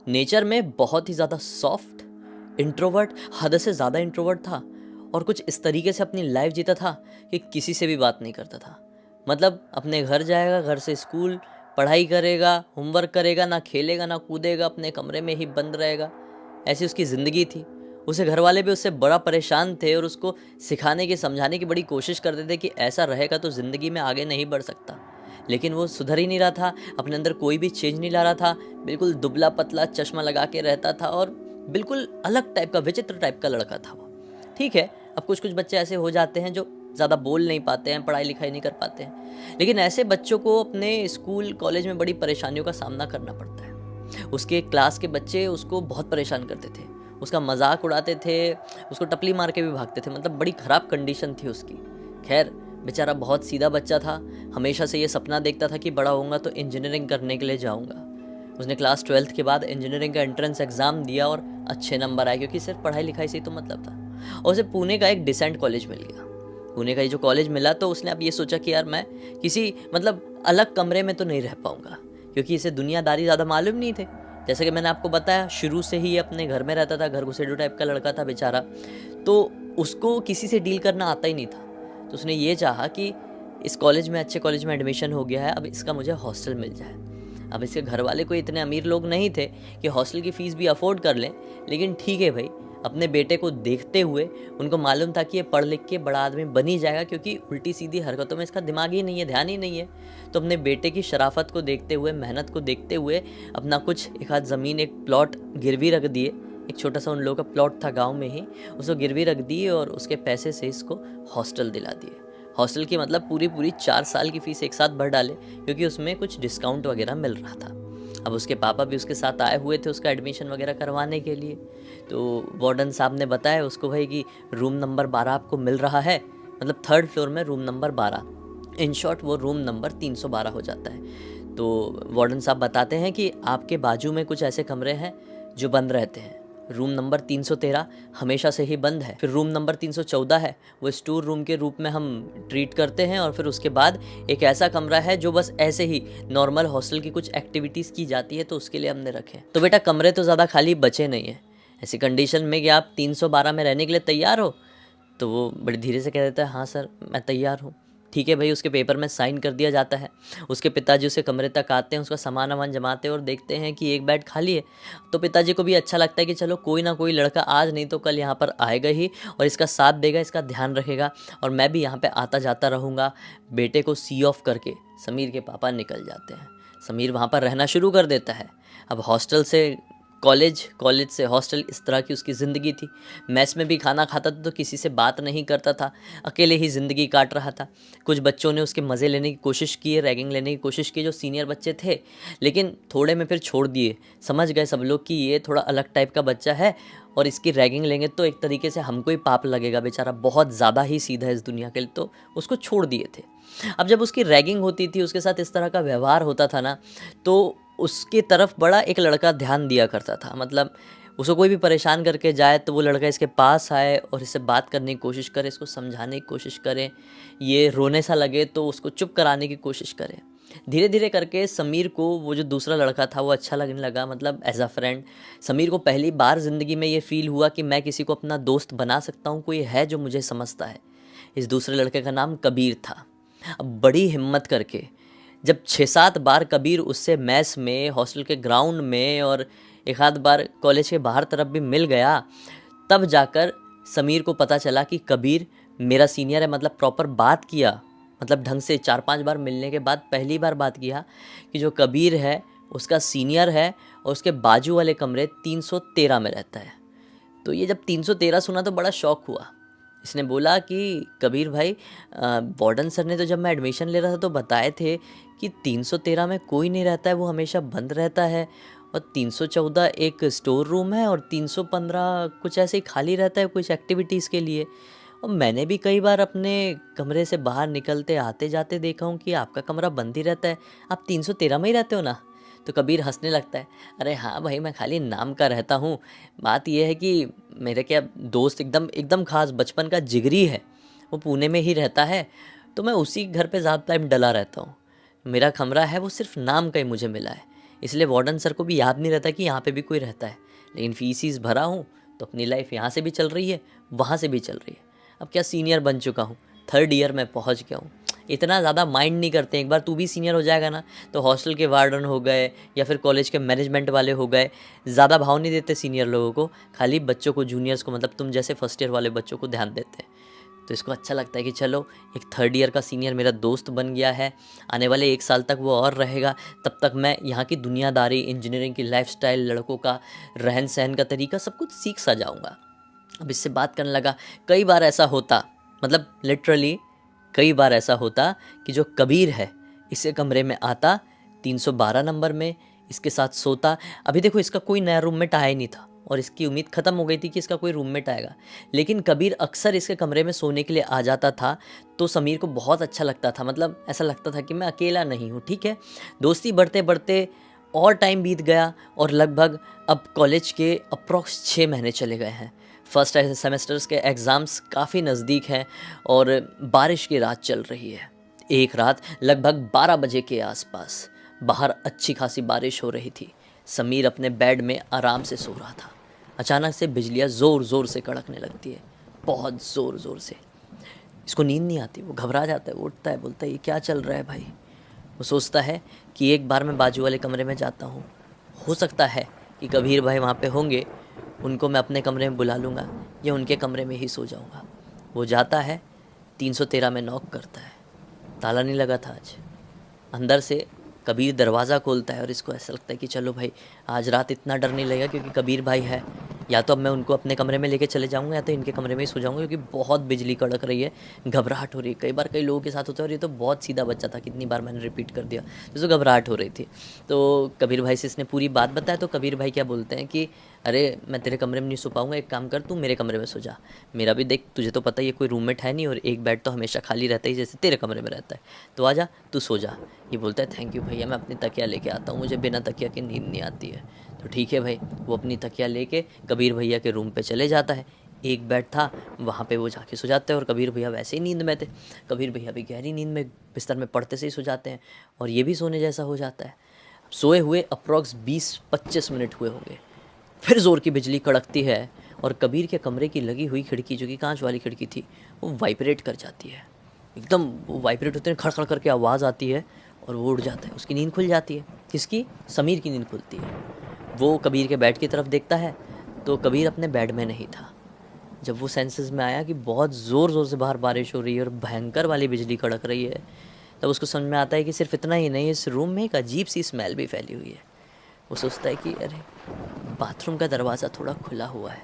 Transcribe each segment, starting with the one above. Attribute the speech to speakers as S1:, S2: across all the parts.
S1: Nature में बहुत ही ज़्यादा सॉफ्ट, इंट्रोवर्ट, हद से ज़्यादा इंट्रोवर्ट था और कुछ इस तरीके से अपनी लाइफ जीता था कि किसी से भी बात नहीं करता था। मतलब अपने घर जाएगा, घर से स्कूल, पढ़ाई करेगा, होमवर्क करेगा, ना खेलेगा ना कूदेगा, अपने कमरे में ही बंद रहेगा। ऐसी उसकी ज़िंदगी थी। उसे घर वाले भी उससे बड़ा परेशान थे और उसको सिखाने की, समझाने की बड़ी कोशिश करते थे कि ऐसा रहेगा तो ज़िंदगी में आगे नहीं बढ़ सकता। लेकिन वो सुधर ही नहीं रहा था, अपने अंदर कोई भी चेंज नहीं ला रहा था। बिल्कुल दुबला पतला चश्मा लगा के रहता था और बिल्कुल अलग टाइप का, विचित्र टाइप का लड़का था वो। ठीक है, अब कुछ कुछ बच्चे ऐसे हो जाते हैं जो ज़्यादा बोल नहीं पाते हैं, पढ़ाई लिखाई नहीं कर पाते हैं, लेकिन ऐसे बच्चों को अपने स्कूल कॉलेज में बड़ी परेशानियों का सामना करना पड़ता है। उसके क्लास के बच्चे उसको बहुत परेशान करते थे, उसका मजाक उड़ाते थे, उसको टपली मार के भी भागते थे। मतलब बड़ी ख़राब कंडीशन थी उसकी। खैर, बेचारा बहुत सीधा बच्चा था, हमेशा से ये सपना देखता था कि बड़ा होऊंगा तो इंजीनियरिंग करने के लिए जाऊंगा। उसने क्लास 12th के बाद इंजीनियरिंग का एंट्रेंस एग्ज़ाम दिया और अच्छे नंबर आए, क्योंकि सिर्फ पढ़ाई लिखाई से ही तो मतलब था। और उसे पुणे का एक डिसेंट कॉलेज मिल गया। पुणे का ये जो कॉलेज मिला तो उसने अब ये सोचा कि यार मैं किसी मतलब अलग कमरे में तो नहीं रह पाऊंगा, क्योंकि इसे दुनियादारी ज़्यादा मालूम नहीं थे। जैसे कि मैंने आपको बताया, शुरू से ही ये अपने घर में रहता था, घर घुसेड़ू टाइप का लड़का था बेचारा, तो उसको किसी से डील करना आता ही नहीं था। तो उसने ये चाहा कि इस कॉलेज में, अच्छे कॉलेज में एडमिशन हो गया है, अब इसका मुझे हॉस्टल मिल जाए। अब इसके घर वाले कोई इतने अमीर लोग नहीं थे कि हॉस्टल की फ़ीस भी अफोर्ड कर लें, लेकिन ठीक है भाई, अपने बेटे को देखते हुए उनको मालूम था कि ये पढ़ लिख के बड़ा आदमी बन ही जाएगा, क्योंकि उल्टी सीधी हरकतों में इसका दिमाग ही नहीं है, ध्यान ही नहीं है। तो अपने बेटे की शराफत को देखते हुए, मेहनत को देखते हुए, अपना कुछ एक आध ज़मीन, एक प्लॉट गिरवी रख दिए। एक छोटा सा उन लोगों का प्लॉट था गांव में ही, उसको गिरवी रख दिए और उसके पैसे से इसको हॉस्टल दिला दिए। हॉस्टल की मतलब पूरी पूरी 4 साल की फ़ीस एक साथ भर डाले, क्योंकि उसमें कुछ डिस्काउंट वगैरह मिल रहा था। अब उसके पापा भी उसके साथ आए हुए थे उसका एडमिशन वगैरह करवाने के लिए। तो वार्डन साहब ने बताया उसको भाई कि रूम नंबर 12 आपको मिल रहा है, मतलब 3rd फ्लोर में रूम नंबर 12। इन शॉर्ट वो रूम नंबर 312 हो जाता है। तो वार्डन साहब बताते हैं कि आपके बाजू में कुछ ऐसे कमरे हैं जो बंद रहते हैं। रूम नंबर 313 हमेशा से ही बंद है। फिर रूम नंबर 314 है, वो स्टोर रूम के रूप में हम ट्रीट करते हैं। और फिर उसके बाद एक ऐसा कमरा है जो बस ऐसे ही नॉर्मल हॉस्टल की कुछ एक्टिविटीज़ की जाती है, तो उसके लिए हमने रखे। तो बेटा, कमरे तो ज़्यादा खाली बचे नहीं हैं। ऐसी कंडीशन में कि आप 312 में रहने के लिए तैयार हो? तो वो बड़ी धीरे से कह देता है, हाँ सर मैं तैयार हूँ। ठीक है भाई, उसके पेपर में साइन कर दिया जाता है। उसके पिताजी उसे कमरे तक आते हैं, उसका सामान वामान जमाते हैं और देखते हैं कि एक बेड खाली है। तो पिताजी को भी अच्छा लगता है कि चलो कोई ना कोई लड़का आज नहीं तो कल यहाँ पर आएगा ही और इसका साथ देगा, इसका ध्यान रखेगा, और मैं भी यहाँ पे आता जाता रहूँगा। बेटे को सी ऑफ करके समीर के पापा निकल जाते हैं। समीर वहाँ पर रहना शुरू कर देता है। अब हॉस्टल से कॉलेज, कॉलेज से हॉस्टल, इस तरह की उसकी ज़िंदगी थी। मेस में भी खाना खाता था तो किसी से बात नहीं करता था, अकेले ही ज़िंदगी काट रहा था। कुछ बच्चों ने उसके मज़े लेने की कोशिश की है, रैगिंग लेने की कोशिश की, जो सीनियर बच्चे थे, लेकिन थोड़े में फिर छोड़ दिए। समझ गए सब लोग कि ये थोड़ा अलग टाइप का बच्चा है और इसकी रैगिंग लेंगे तो एक तरीके से हमको ही पाप लगेगा, बेचारा बहुत ज़्यादा ही सीधा है इस दुनिया के लिए, तो उसको छोड़ दिए थे। अब जब उसकी रैगिंग होती थी, उसके साथ इस तरह का व्यवहार होता था ना, तो उसकी तरफ बड़ा एक लड़का ध्यान दिया करता था। मतलब उसको कोई भी परेशान करके जाए तो वो लड़का इसके पास आए और इससे बात करने की कोशिश करे, इसको समझाने की कोशिश करे। ये रोने सा लगे तो उसको चुप कराने की कोशिश करे। धीरे धीरे करके समीर को वो जो दूसरा लड़का था वो अच्छा लगने लगा, मतलब एज अ फ्रेंड। समीर को पहली बार ज़िंदगी में ये फील हुआ कि मैं किसी को अपना दोस्त बना सकता हूँ, कोई है जो मुझे समझता है। इस दूसरे लड़के का नाम कबीर था। अब बड़ी हिम्मत करके जब 6-7 बार कबीर उससे मैस में, हॉस्टल के ग्राउंड में और एक आध बार कॉलेज के बाहर तरफ भी मिल गया, तब जाकर समीर को पता चला कि कबीर मेरा सीनियर है। मतलब प्रॉपर बात किया, मतलब ढंग से 4-5 बार मिलने के बाद पहली बार बात किया कि जो कबीर है उसका सीनियर है और उसके बाजू वाले कमरे 313 में रहता है। तो ये जब 313 सुना तो बड़ा शौक हुआ। इसने बोला कि कबीर भाई, वार्डन सर ने तो जब मैं एडमिशन ले रहा था तो बताए थे कि 313 में कोई नहीं रहता है, वो हमेशा बंद रहता है, और 314 एक स्टोर रूम है और 315 कुछ ऐसे ही खाली रहता है कुछ एक्टिविटीज़ के लिए। और मैंने भी कई बार अपने कमरे से बाहर निकलते आते जाते देखा हूँ कि आपका कमरा बंद ही रहता है, आप 313 में ही रहते हो ना? तो कबीर हंसने लगता है, अरे हाँ भाई, मैं खाली नाम का रहता हूँ। बात यह है कि मेरे क्या दोस्त एकदम एकदम खास बचपन का जिगरी है, वो पुणे में ही रहता है, तो मैं उसी घर पे ज़्यादा टाइम डला रहता हूँ। मेरा कमरा है वो सिर्फ नाम का ही मुझे मिला है, इसलिए वार्डन सर को भी याद नहीं रहता कि यहाँ पे भी कोई रहता है। लेकिन फीस भरा हूँ तो अपनी लाइफ यहाँ से भी चल रही है, वहाँ से भी चल रही है। अब क्या सीनियर बन चुका हूँ, 3rd ईयर में पहुँच गया हूँ, इतना ज़्यादा माइंड नहीं करते। एक बार तू भी सीनियर हो जाएगा ना तो हॉस्टल के वार्डन हो गए या फिर कॉलेज के मैनेजमेंट वाले हो गए, ज़्यादा भाव नहीं देते सीनियर लोगों को, खाली बच्चों को, जूनियर्स को, मतलब तुम जैसे फर्स्ट ईयर वाले बच्चों को ध्यान देते हैं। तो इसको अच्छा लगता है कि चलो एक 3rd ईयर का सीनियर मेरा दोस्त बन गया है, आने वाले 1 साल तक वो और रहेगा, तब तक मैं यहाँ की दुनियादारी, इंजीनियरिंग की लाइफस्टाइल, लड़कों का रहन सहन का तरीका सब कुछ सीख सा जाऊँगा। अब इससे बात करने लगा। कई बार ऐसा होता, मतलब लिटरली कई बार ऐसा होता कि जो कबीर है इसके कमरे में आता, 312 नंबर में इसके साथ सोता। अभी देखो इसका कोई नया रूममेट आया ही नहीं था और इसकी उम्मीद ख़त्म हो गई थी कि इसका कोई रूममेट आएगा, लेकिन कबीर अक्सर इसके कमरे में सोने के लिए आ जाता था। तो समीर को बहुत अच्छा लगता था, मतलब ऐसा लगता था कि मैं अकेला नहीं हूँ। ठीक है, दोस्ती बढ़ते बढ़ते और टाइम बीत गया और लगभग अब कॉलेज के अप्रॉक्स 6 महीने चले गए हैं। फर्स्ट सेमेस्टर्स के एग्ज़ाम्स काफ़ी नज़दीक हैं और बारिश की रात चल रही है। एक रात लगभग 12 बजे के आसपास बाहर अच्छी खासी बारिश हो रही थी। समीर अपने बेड में आराम से सो रहा था। अचानक से बिजलियाँ ज़ोर ज़ोर से कड़कने लगती है, बहुत ज़ोर ज़ोर से। इसको नींद नहीं आती, वो घबरा जाता है, वो उठता है, बोलता है ये क्या चल रहा है भाई। वो सोचता है कि एक बार मैं बाजू वाले कमरे में जाता हूँ, हो सकता है कि कबीर भाई वहाँ पे होंगे, उनको मैं अपने कमरे में बुला लूँगा या उनके कमरे में ही सो जाऊँगा। वो जाता है, 313 में नॉक करता है, ताला नहीं लगा था आज। अंदर से कबीर दरवाज़ा खोलता है और इसको ऐसा लगता है कि चलो भाई आज रात इतना डर नहीं लगेगा, क्योंकि कबीर भाई है। या तो अब मैं उनको अपने कमरे में लेके चले जाऊँगा या तो इनके कमरे में ही सो जाऊँगा, क्योंकि बहुत बिजली कड़क रही है, घबराहट हो रही है। कई बार कई लोगों के साथ होता है और ये तो बहुत सीधा बच्चा था, कितनी बार मैंने रिपीट कर दिया, जिसको घबराहट हो रही थी। तो कबीर भाई से इसने पूरी बात बताया। तो कबीर भाई क्या बोलते हैं कि अरे मैं तेरे कमरे में नहीं सो पाऊँगा, एक काम कर तू मेरे कमरे में सो जा। मेरा भी देख, तुझे तो पता ही है कोई रूममेट है नहीं और एक बेड तो हमेशा खाली रहता ही, जैसे तेरे कमरे में रहता है, तो आजा तू सो जा। ये बोलता है थैंक यू भैया, मैं अपनी तकिया लेके आता हूँ, मुझे बिना तकिया के नींद नहीं आती है। तो ठीक है भाई, वो अपनी तकिया लेके कबीर भैया के रूम पे चले जाता है। एक बेड था, वहाँ पे वो जाके सो जाते हैं और कबीर भैया वैसे ही नींद में थे। कबीर भैया भी गहरी नींद में बिस्तर में पड़ते से ही सो जाते हैं और ये भी सोने जैसा हो जाता है। सोए हुए अप्रॉक्स 20-25 मिनट हुए होंगे, फिर ज़ोर की बिजली कड़कती है और कबीर के कमरे की लगी हुई खिड़की, जो कि कांच वाली खिड़की थी, वो वाइब्रेट कर जाती है। एकदम वो वाइब्रेट होते हैं, खड़खड़ करके आवाज़ आती है और वो उड़ जाता है। उसकी नींद खुल जाती है। किसकी? समीर की नींद खुलती है। वो कबीर के बेड की तरफ देखता है तो कबीर अपने बेड में नहीं था। जब वो सेंसेस में आया कि बहुत ज़ोर ज़ोर से बाहर बारिश हो रही है और भयंकर वाली बिजली कड़क रही है, तब उसको समझ में आता है कि सिर्फ इतना ही नहीं, इस रूम में एक अजीब सी स्मेल भी फैली हुई है। वो सोचता है कि अरे बाथरूम का दरवाज़ा थोड़ा खुला हुआ है,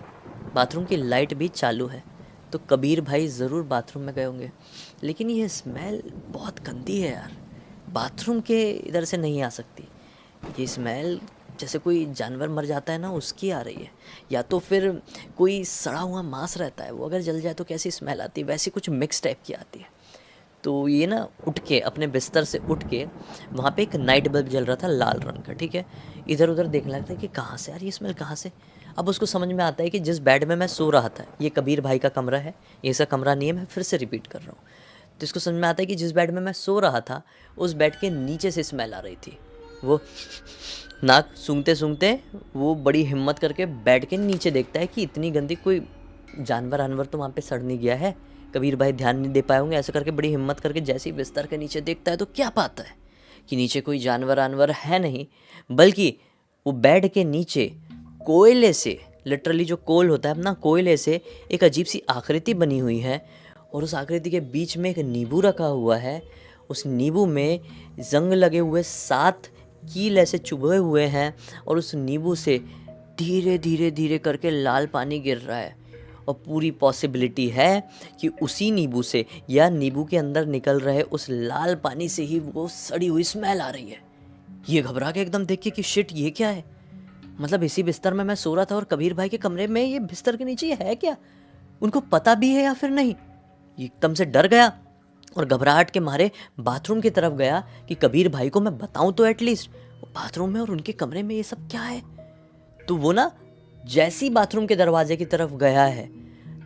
S1: बाथरूम की लाइट भी चालू है, तो कबीर भाई ज़रूर बाथरूम में गए होंगे। लेकिन ये स्मेल बहुत गंदी है यार, बाथरूम के इधर से नहीं आ सकती। ये स्मेल जैसे कोई जानवर मर जाता है ना, उसकी आ रही है, या तो फिर कोई सड़ा हुआ मांस रहता है, वो अगर जल जाए तो कैसी स्मेल आती है, वैसी कुछ मिक्स टाइप की आती है। तो ये ना उठ के अपने बिस्तर से उठ के, वहाँ पे एक नाइट बल्ब जल रहा था लाल रंग का, ठीक है, इधर उधर देखने लगता है कि कहाँ से यार ये स्मेल, कहाँ से। अब उसको समझ में आता है कि जिस बेड में मैं सो रहा था, ये कबीर भाई का कमरा है, ये इसका कमरा नहीं है, मैं फिर से रिपीट कर रहा हूँ। तो इसको समझ में आता है कि जिस बेड में मैं सो रहा था, उस बेड के नीचे से स्मेल आ रही थी। वो नाक सूंघते सूंघते वो बड़ी हिम्मत करके बेड के नीचे देखता है कि इतनी गंदी, कोई जानवर वानवर तो वहाँ पे सड़ नहीं गया है, कबीर भाई ध्यान नहीं दे पाए होंगे। ऐसे करके बड़ी हिम्मत करके जैसे ही बिस्तर के नीचे देखता है तो क्या पाता है कि नीचे कोई जानवर वानवर है नहीं, बल्कि वो बेड के नीचे कोयले से, लिटरली जो कोल होता है अपना, कोयले से एक अजीब सी आकृति बनी हुई है और उस आकृति के बीच में एक नींबू रखा हुआ है। उस नींबू में जंग लगे हुए 7 कील ऐसे चुभे हुए हैं और उस नींबू से धीरे धीरे धीरे करके लाल पानी गिर रहा है। और पूरी पॉसिबिलिटी है कि उसी नींबू से या नींबू के अंदर निकल रहे उस लाल पानी से ही वो सड़ी हुई स्मेल आ रही है। ये घबरा के एकदम देख के कि शिट, ये क्या है, मतलब इसी बिस्तर में मैं सो रहा था और कबीर भाई के कमरे में ये बिस्तर के नीचे ये है क्या, उनको पता भी है या फिर नहीं। ये एकदम से डर गया और घबराहट के मारे बाथरूम की तरफ गया कि कबीर भाई को मैं बताऊं तो एटलीस्ट, बाथरूम में और उनके कमरे में ये सब क्या है। तो वो ना जैसी बाथरूम के दरवाजे की तरफ गया है,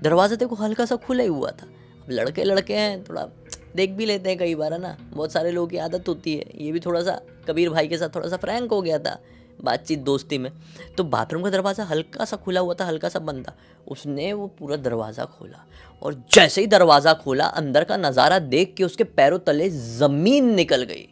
S1: दरवाज़ा देखो हल्का सा खुला ही हुआ था। अब लड़के लड़के हैं, थोड़ा देख भी लेते हैं कई बार, है ना, बहुत सारे लोगों की आदत होती है। ये भी थोड़ा सा कबीर भाई के साथ थोड़ा सा फ्रैंक हो गया था बातचीत दोस्ती में। तो बाथरूम का दरवाज़ा हल्का सा खुला हुआ था, हल्का सा बंद था। उसने वो पूरा दरवाज़ा खोला और जैसे ही दरवाज़ा खोला, अंदर का नज़ारा देख के उसके पैरों तले ज़मीन निकल गई।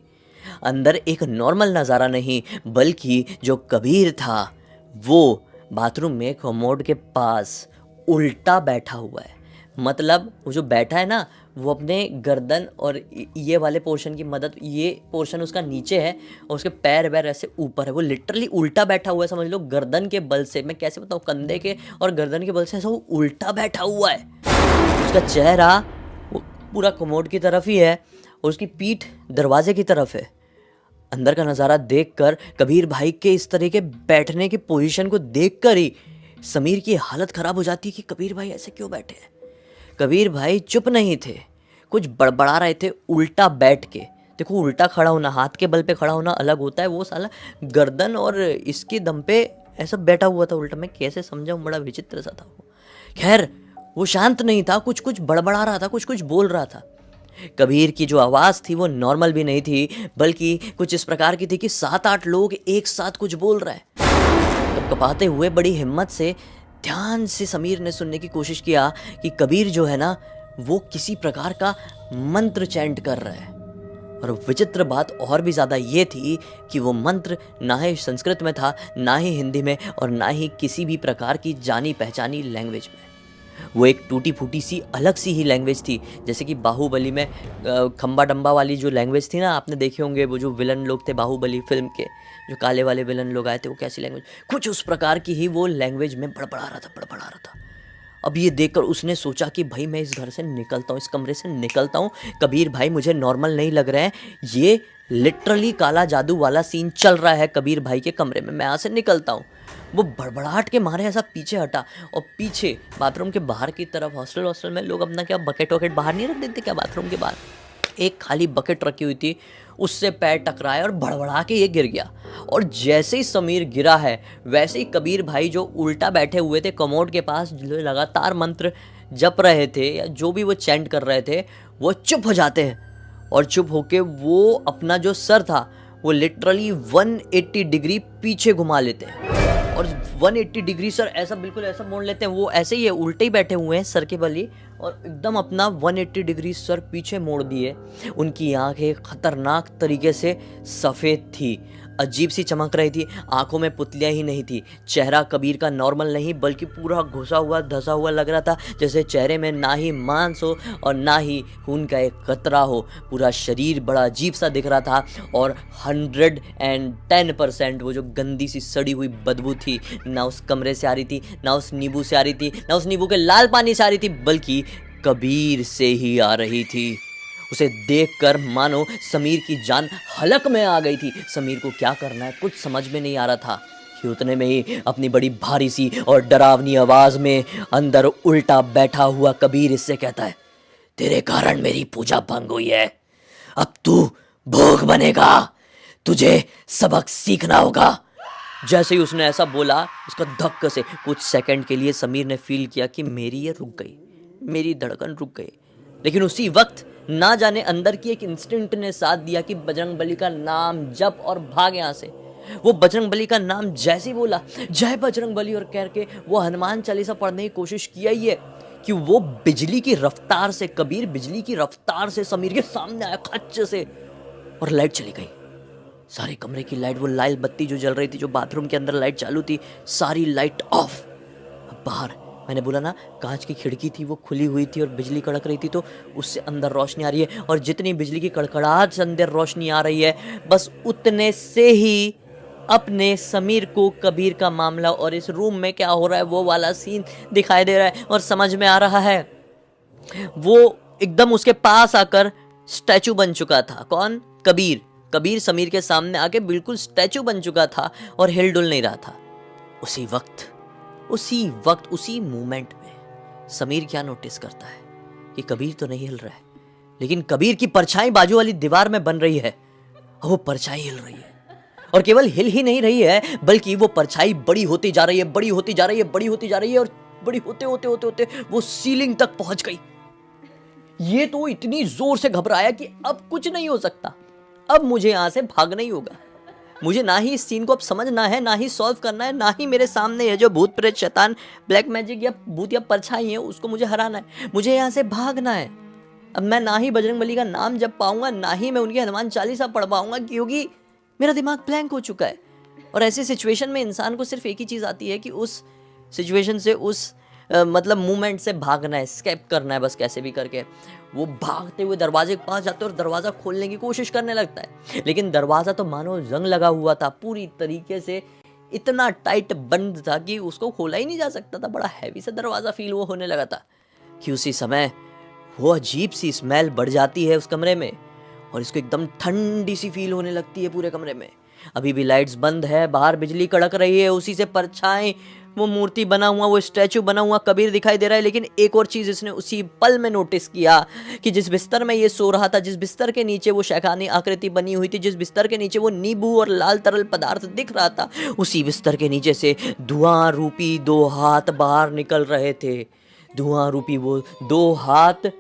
S1: अंदर एक नॉर्मल नज़ारा नहीं, बल्कि जो कबीर था वो बाथरूम में कमोड के पास उल्टा बैठा हुआ है। मतलब वो जो बैठा है ना, वो अपने गर्दन और ये वाले पोर्शन की मदद, ये पोर्शन उसका नीचे है और उसके पैर वैर ऐसे ऊपर है। वो लिटरली उल्टा बैठा हुआ है, समझ लो गर्दन के बल से, मैं कैसे बताऊँ, कंधे के और गर्दन के बल से ऐसा वो उल्टा बैठा हुआ है। उसका चेहरा वो पूरा कमोड की तरफ ही है और उसकी पीठ दरवाजे की तरफ है। अंदर का नज़ारा देखकर, कबीर भाई के इस तरह के बैठने की पोजीशन को देखकर ही समीर की हालत ख़राब हो जाती है कि कबीर भाई ऐसे क्यों बैठे हैं। कबीर भाई चुप नहीं थे, कुछ बड़बड़ा रहे थे उल्टा बैठ के। देखो, उल्टा खड़ा होना, हाथ के बल पे खड़ा होना अलग होता है, वो साला गर्दन और इसके दम पे ऐसा बैठा हुआ था उल्टा। मैं कैसे समझाऊं, बड़ा विचित्र सा था वो। खैर, वो शांत नहीं था, कुछ कुछ बड़बड़ा रहा था, कुछ कुछ बोल रहा था। कबीर की जो आवाज़ थी वो नॉर्मल भी नहीं थी, बल्कि कुछ इस प्रकार की थी कि 7-8 लोग एक साथ कुछ बोल रहा है। तब कपाते हुए बड़ी हिम्मत से ध्यान से समीर ने सुनने की कोशिश किया कि कबीर जो है ना, वो किसी प्रकार का मंत्र चैंट कर रहा है। और विचित्र बात और भी ज़्यादा ये थी कि वो मंत्र ना ही संस्कृत में था, ना ही हिंदी में, और ना ही किसी भी प्रकार की जानी पहचानी लैंग्वेज में। वो एक टूटी फूटी सी अलग सी ही लैंग्वेज थी, जैसे कि बाहुबली में खम्बा डम्बा वाली जो लैंग्वेज थी ना, आपने देखे होंगे वो जो विलन लोग थे बाहुबली फिल्म के, जो काले वाले विलन लोग आए थे, वो कैसी लैंग्वेज, कुछ उस प्रकार की ही वो लैंग्वेज में बड़बड़ा रहा था। अब ये देखकर उसने सोचा कि भाई मैं इस घर से निकलता हूँ, इस कमरे से निकलता हूँ। कबीर भाई मुझे नॉर्मल नहीं लग रहे हैं, ये लिटरली काला जादू वाला सीन चल रहा है कबीर भाई के कमरे में, मैं यहाँ से निकलता हूँ। वो बड़बड़ाहट के मारे ऐसा पीछे हटा और पीछे बाथरूम के बाहर की तरफ, हॉस्टल में लोग अपना क्या बकेट वकेट बाहर नहीं रख देते क्या बाथरूम के बाहर, एक खाली बकेट रखी हुई थी, उससे पैर टकराया और भड़बड़ा के ये गिर गया। और जैसे ही समीर गिरा है, वैसे ही कबीर भाई जो उल्टा बैठे हुए थे कमोड के पास, जो लगातार मंत्र जप रहे थे या जो भी वो चैंट कर रहे थे, वो चुप हो जाते हैं। और चुप होके वो अपना जो सर था वो लिटरली 180 डिग्री पीछे घुमा लेते हैं। और 180 डिग्री सर ऐसा बिल्कुल ऐसा मोड़ लेते हैं, वो ऐसे ही है, उल्टे ही बैठे हुए हैं सर के बल ही, और एकदम अपना 180 डिग्री सर पीछे मोड़ दिए। उनकी आंखें खतरनाक तरीके से सफ़ेद थी, अजीब सी चमक रही थी, आंखों में पुतलियाँ ही नहीं थी। चेहरा कबीर का नॉर्मल नहीं, बल्कि पूरा घुसा हुआ धसा हुआ लग रहा था, जैसे चेहरे में ना ही मांस हो और ना ही खून का एक कतरा हो। पूरा शरीर बड़ा अजीब सा दिख रहा था और 110% वो जो गंदी सी सड़ी हुई बदबू थी, ना उस कमरे से आ रही थी, ना उस नींबू से आ रही थी, ना उस नींबू के लाल पानी से आ रही थी, बल्कि कबीर से ही आ रही थी। उसे देखकर मानो समीर की जान हलक में आ गई थी। समीर को क्या करना है कुछ समझ में नहीं आ रहा था कि उतने में ही अपनी बड़ी भारी सी और डरावनी आवाज में अंदर उल्टा बैठा हुआ कबीर इससे कहता है, तेरे कारण मेरी पूजा भंग हुई है, अब तू भोग बनेगा, तुझे सबक सीखना होगा। जैसे ही उसने ऐसा बोला, उसका धक्के से कुछ सेकंड के लिए समीर ने फील किया कि मेरी ये रुक गई, मेरी धड़कन रुक गई। लेकिन उसी वक्त ना जाने अंदर की एक इंस्टिंक्ट ने साथ दिया कि बजरंगबली का नाम जप और भाग यहाँ से। वो बजरंगबली का नाम जैसे ही बोला, जय बजरंगबली और कह के वो हनुमान चालीसा पढ़ने की कोशिश किया ही है कि वो बिजली की रफ्तार से, कबीर बिजली की रफ्तार से समीर के सामने आया खच्च से, और लाइट चली गई। सारे कमरे की लाइट, वो लाल बत्ती जो जल रही थी, जो बाथरूम के अंदर लाइट चालू थी, सारी लाइट ऑफ। अब बाहर, मैंने बोला ना, कांच की खिड़की थी वो खुली हुई थी और बिजली कड़क रही थी, तो उससे अंदर रोशनी आ रही है, और जितनी बिजली की कड़कड़ाहट से अंदर रोशनी आ रही है, बस उतने से ही अपने समीर को कबीर का मामला और इस रूम में क्या हो रहा है वो वाला सीन दिखाई दे रहा है और समझ में आ रहा है। वो एकदम उसके पास आकर स्टैचू बन चुका था। कौन? कबीर। कबीर समीर के सामने आके बिल्कुल स्टैचू बन चुका था और हिल डुल नहीं रहा था। उसी वक्त उसी मोमेंट में समीर क्या नोटिस करता है कि कबीर तो नहीं हिल रहा है, लेकिन कबीर की परछाई बाजू वाली दीवार में बन रही है। वो परछाई हिल रही है, और केवल हिल ही नहीं रही है, बल्कि वो परछाई बड़ी होती जा रही है, बड़ी होती जा रही है, बड़ी होती जा रही है, और बड़ी होते होते होते होते वो सीलिंग तक पहुंच गई। ये तो इतनी जोर से घबराया कि अब कुछ नहीं हो सकता, अब मुझे यहाँ से भागना ही होगा। मुझे ना ही इस सीन को अब समझना है, ना ही सॉल्व करना है, ना ही मेरे सामने ये जो भूत प्रेत शैतान ब्लैक मैजिक या भूत या परछाई है उसको मुझे हराना है। मुझे यहाँ से भागना है। अब मैं ना ही बजरंगबली का नाम जप पाऊंगा, ना ही मैं उनकी हनुमान चालीसा पढ़ पाऊंगा, क्योंकि मेरा दिमाग ब्लैंक हो चुका है। और ऐसी सिचुएशन में इंसान को सिर्फ एक ही चीज़ आती है कि उस सिचुएशन से, उस मतलब मूवमेंट से भागना है, स्केप करना है बस कैसे भी करके। वो भागते हुए दरवाजे के पास जाते और दरवाज़ा खोलने की कोशिश करने लगता है, लेकिन दरवाज़ा तो मानो जंग लगा हुआ था, पूरी तरीके से इतना टाइट बंद था कि उसको खोला ही नहीं जा सकता था। बड़ा हैवी सा दरवाज़ा फील वो होने लगा था कि उसी समय वो अजीब सी स्मेल बढ़ जाती है उस कमरे में, और इसको एकदम ठंडी सी फील होने लगती है पूरे कमरे में। अभी भी लाइट्स बंद है, बाहर बिजली कड़क रही है, उसी से परछाएं, वो मूर्ति बना हुआ, वो स्टैचू बना हुआ कबीर दिखाई दे रहा है। लेकिन एक और चीज़ इसने उसी पल में नोटिस किया कि जिस बिस्तर में ये सो रहा था, जिस बिस्तर के नीचे वो शैखानी आकृति बनी हुई थी, जिस बिस्तर के नीचे वो नींबू और लाल तरल पदार्थ दिख रहा था, उसी बिस्तर के नीचे से धुआं रूपी 2 हाथ बाहर निकल रहे थे। धुआं रूपी वो 2 हाथ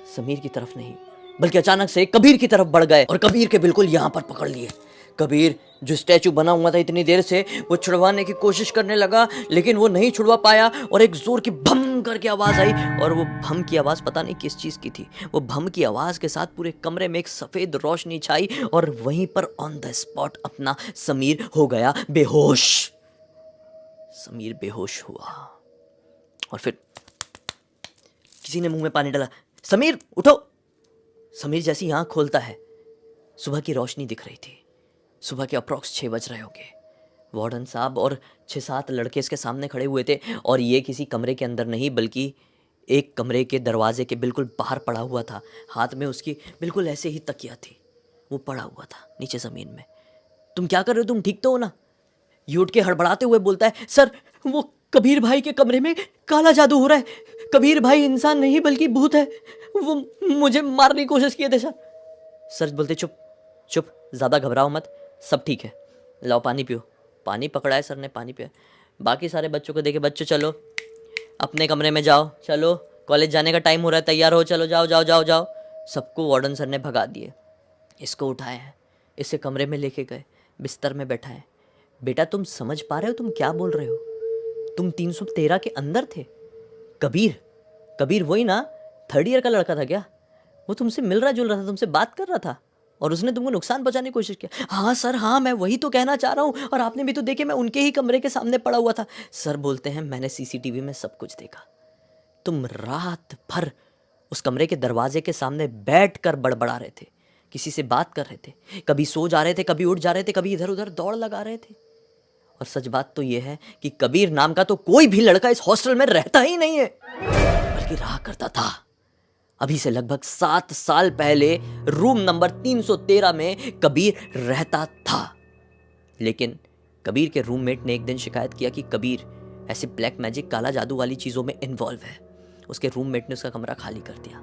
S1: समीर की तरफ नहीं, बल्कि अचानक से कबीर की तरफ बढ़ गए और कबीर के बिल्कुल यहाँ पर पकड़ लिए। कबीर जो स्टैचू बना हुआ था इतनी देर से, वो छुड़वाने की कोशिश करने लगा, लेकिन वो नहीं छुड़वा पाया और एक जोर की भम करके आवाज आई। और वो भम की आवाज पता नहीं किस चीज की थी। वो भम की आवाज के साथ पूरे कमरे में एक सफेद रोशनी छाई और वहीं पर ऑन द स्पॉट अपना समीर हो गया बेहोश। समीर बेहोश हुआ और फिर किसी ने मुंह में पानी डाला। समीर उठो। समीर जैसी आंख खोलता है, सुबह की रोशनी दिख रही थी। सुबह के अप्रॉक्स 6 बज रहे होंगे। वार्डन साहब और 6-7 लड़के इसके सामने खड़े हुए थे, और ये किसी कमरे के अंदर नहीं बल्कि एक कमरे के दरवाजे के बिल्कुल बाहर पड़ा हुआ था। हाथ में उसकी बिल्कुल ऐसे ही तकिया थी, वो पड़ा हुआ था नीचे ज़मीन में। तुम क्या कर रहे हो? तुम ठीक तो हो ना? ये उठ के हड़बड़ाते हुए बोलता है, सर वो कबीर भाई के कमरे में काला जादू हो रहा है। कबीर भाई इंसान नहीं बल्कि भूत है, वो मुझे मारने की कोशिश किए थे सर। सर बोलते, चुप चुप, ज़्यादा घबराओ मत, सब ठीक है, लाओ पानी पियो। पानी पकड़ा है सर ने, पानी पिया। बाकी सारे बच्चों को देखे, बच्चों चलो अपने कमरे में जाओ, चलो कॉलेज जाने का टाइम हो रहा है, तैयार हो, चलो जाओ जाओ जाओ जाओ। सबको वार्डन सर ने भगा दिए। इसको उठाए हैं, इसे कमरे में लेके गए, बिस्तर में बैठाए। बेटा तुम समझ पा रहे हो तुम क्या बोल रहे हो? तुम 313 के अंदर थे। कबीर, कबीर वही ना 3rd ईयर का लड़का था क्या? वो तुमसे मिल रहा जुल रहा था, तुमसे बात कर रहा था, और उसने तुमको नुकसान पहुंचाने की कोशिश किया। हाँ सर, हाँ मैं वही तो कहना चाह रहा हूँ, और आपने भी तो देखे, मैं उनके ही कमरे के सामने पड़ा हुआ था। सर बोलते हैं, मैंने सीसीटीवी में सब कुछ देखा। तुम रात भर उस कमरे के दरवाजे के सामने बैठ कर बड़बड़ा रहे थे, किसी से बात कर रहे थे, कभी सो जा रहे थे, कभी उठ जा रहे थे, कभी इधर उधर दौड़ लगा रहे थे। और सच बात तो यह है कि कबीर नाम का तो कोई भी लड़का इस हॉस्टल में रहता ही नहीं है, बल्कि रहा करता था। अभी से लगभग 7 साल पहले रूम नंबर 313 में कबीर रहता था। लेकिन कबीर के रूममेट ने एक दिन शिकायत किया कि कबीर ऐसे ब्लैक मैजिक, काला जादू वाली चीज़ों में इन्वॉल्व है। उसके रूममेट ने उसका कमरा खाली कर दिया।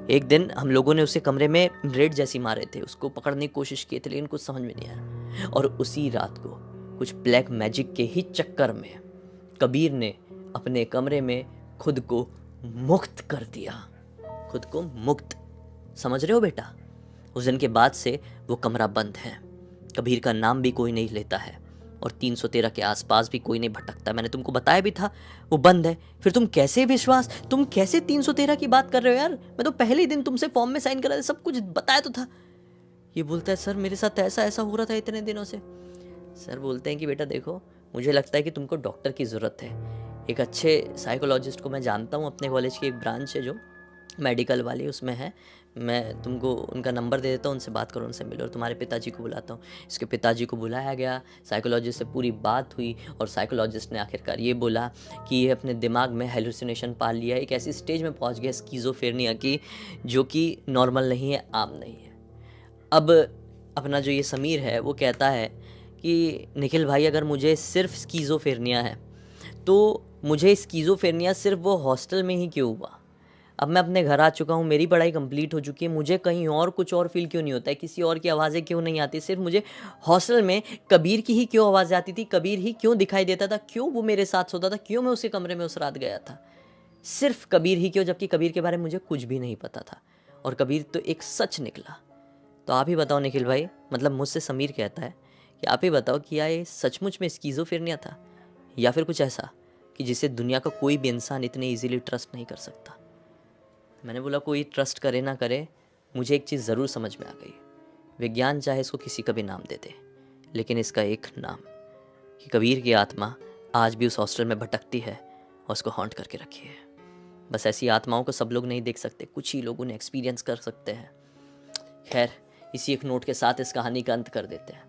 S1: एक दिन हम लोगों ने उसे कमरे में रेड जैसी मारे थे, उसको पकड़ने की कोशिश की थी, लेकिन कुछ समझ में नहीं आया। और उसी रात को कुछ ब्लैक मैजिक के ही चक्कर में कबीर ने अपने कमरे में खुद को मुक्त कर दिया। खुद को मुक्त, समझ रहे हो बेटा? उस दिन के बाद से वो कमरा बंद है, कबीर का नाम भी कोई नहीं लेता है, और 313 के आसपास भी कोई नहीं भटकता। मैंने तुमको बताया भी था वो बंद है। फिर तुम कैसे 313 की बात कर रहे हो यार? मैं तो पहले ही दिन तुमसे फॉर्म में साइन करा, सब कुछ बताया तो था। ये बोलता है, सर मेरे साथ ऐसा ऐसा हो रहा था इतने दिनों से। सर बोलते हैं कि बेटा देखो, मुझे लगता है कि तुमको डॉक्टर की ज़रूरत है। एक अच्छे साइकोलॉजिस्ट को मैं जानता हूँ, अपने कॉलेज की एक ब्रांच है जो मेडिकल वाली, उसमें है। मैं तुमको उनका नंबर दे देता हूँ, उनसे बात करो, उनसे मिलो, और तुम्हारे पिताजी को बुलाता हूँ। इसके पिताजी को बुलाया गया, साइकोलॉजिस्ट से पूरी बात हुई, और साइकोलॉजिस्ट ने आखिरकार ये बोला कि ये अपने दिमाग में हेलुसिनेशन पाल लिया है, एक ऐसी स्टेज में पहुँच गया स्कीज़ोफ्रेनिया की, जो कि नॉर्मल नहीं है, आम नहीं है। अब अपना जो ये समीर है वो कहता है कि निखिल भाई, अगर मुझे सिर्फ स्कीज़ोफ्रेनिया है तो मुझे स्कीज़ोफ्रेनिया सिर्फ वो हॉस्टल में ही क्यों हुआ? अब मैं अपने घर आ चुका हूँ, मेरी पढ़ाई कंप्लीट हो चुकी है, मुझे कहीं और कुछ और फील क्यों नहीं होता है? किसी और की आवाज़ें क्यों नहीं आती? सिर्फ मुझे हॉस्टल में कबीर की ही क्यों आवाज़ आती थी? कबीर ही क्यों दिखाई देता था? क्यों वो मेरे साथ सोता था? क्यों मैं उसके कमरे में उस रात गया था? सिर्फ कबीर ही क्यों, जबकि कबीर के बारे में मुझे कुछ भी नहीं पता था और कबीर तो एक सच निकला। तो आप ही बताओ निखिल भाई, मतलब मुझसे समीर कहता है कि आप ही बताओ कि क्या ये सचमुच में स्किज़ोफ्रेनिया था या फिर कुछ ऐसा कि जिसे दुनिया का कोई भी इंसान इतने इजीली ट्रस्ट नहीं कर सकता। मैंने बोला कोई ट्रस्ट करे ना करे, मुझे एक चीज़ ज़रूर समझ में आ गई। विज्ञान चाहे इसको किसी का भी नाम दे दे, लेकिन इसका एक नाम कि कबीर की आत्मा आज भी उस हॉस्टल में भटकती है और उसको हॉन्ट करके रखी है। बस ऐसी आत्माओं को सब लोग नहीं देख सकते, कुछ ही लोग उन्हें एक्सपीरियंस कर सकते हैं। खैर, इसी एक नोट के साथ इस कहानी का अंत कर देते हैं।